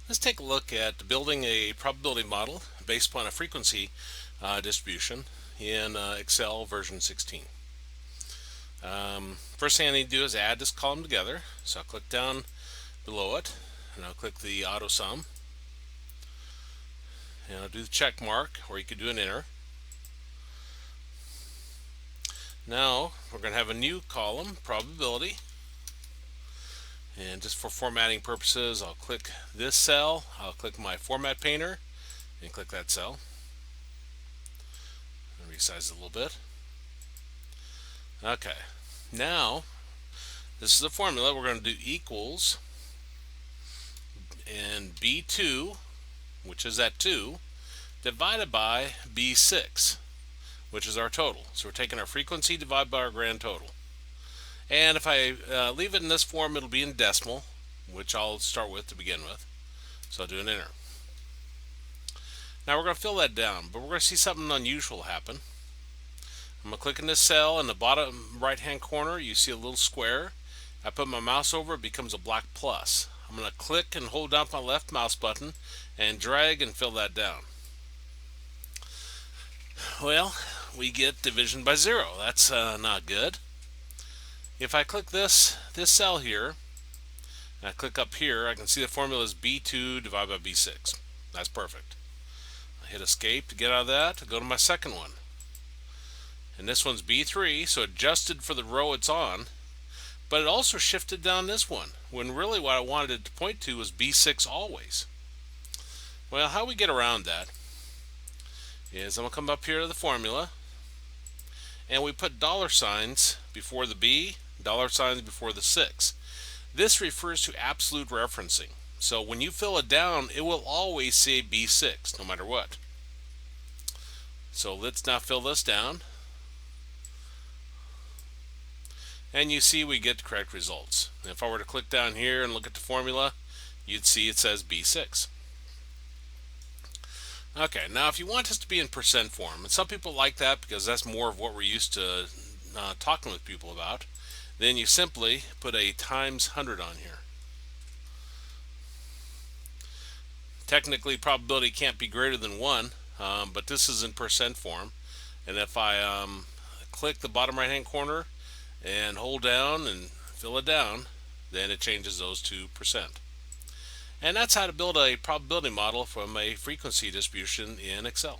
Let's take a look at building a probability model based upon a frequency distribution in Excel version 16. First thing I need to do is add this column together. So I'll click down below it and I'll click the auto sum and I'll do the check mark, or you could do an enter. Now we're going to have a new column, probability, and just for formatting purposes I'll click this cell, I'll click my format painter and click that cell and resize it a little bit. Okay, now this is the formula. We're going to do equals and B2, which is that 2, divided by B6, which is our total. So we're taking our frequency divided by our grand total. And if I leave it in this form, it'll be in decimal, which I'll start with to begin with. So I'll do an enter. Now we're going to fill that down, but we're going to see something unusual happen. I'm going to click in this cell in the bottom right hand corner. You see a little square. I put my mouse over, it becomes a black plus. I'm going to click and hold down my left mouse button and drag and fill that down. Well, we get division by 0. That's not good. If I click this cell here and I click up here, I can see the formula is B2 divided by B6. That's perfect. I hit escape to get out of that. I go to my second one. And this one's B3, so adjusted for the row it's on, but it also shifted down this one, when really what I wanted it to point to was B6 always. Well, how we get around that is I'm going to come up here to the formula, and we put dollar signs before the B, dollar signs before the 6. This refers to absolute referencing. So when you fill it down, it will always say B6, no matter what. So let's now fill this down. And you see we get the correct results. And if I were to click down here and look at the formula, you'd see it says B6. Okay, now if you want this to be in percent form, and some people like that because that's more of what we're used to talking with people about, then you simply put a times 100 on here. Technically, probability can't be greater than 1, but this is in percent form. And if I click the bottom right hand corner and hold down and fill it down, then it changes those to percent. And that's how to build a probability model from a frequency distribution in Excel.